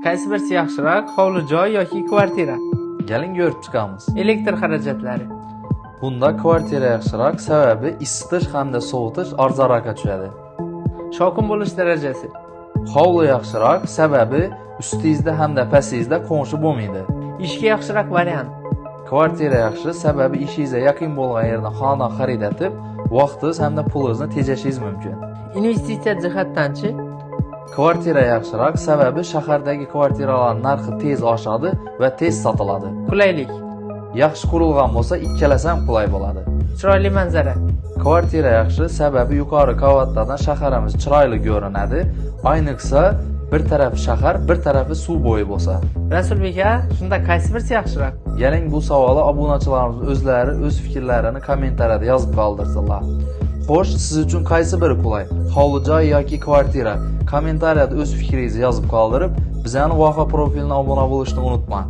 Qaysi birisi yaxshiroq, hovli joy yoki kvartira? Keling ko'rib chiqamiz. Elektr xarajatlari. Bunda kvartira yaxshiroq, sababi isitish hamda sovutish arzonroq tushadi. Shovqin bo'lish darajasi. Hovli yaxshiroq, sababi ustingizda hamda pastingizda qo'ng'ish bo'lmaydi. Ishga yaxshiroq variant. Kvartira yaxshi, sababi ishingizga yaqin bo'lgan yerdan xonadon xarid etib, vaqtingiz hamda pulingizni tejashingiz mumkin. Investitsiya jihatdan-chi? Kvartira yaxshiroq, sababi shahardagi kvartiralar narxi tez oshadi va tez sotiladi. Qulaylik. Yaxshi qurilgan bo'lsa, ikkalasi ham qulay bo'ladi. Chiroyli manzara. Kvartira yaxshi, sababi yuqori qavatlardan shaharimiz chiroyli ko'rinadi. Ayniqsa, bir tarafi shahar, bir tarafi suv bo'yi bo'lsa. Rasulbek aka, shunda qaysi birisi yaxshiroq? Keling bu savolni obunachilarimiz o'zlari o'z fikrlarini kommentariyada yozib qoldirsinlar. Xo'sh, siz uchun qaysi biri qulay? Hovli joy yoki kvartira? Kommentariyada o'z fikringizni yozib qoldirib, bizning Voha profiliga obuna bo'lishni unutmang.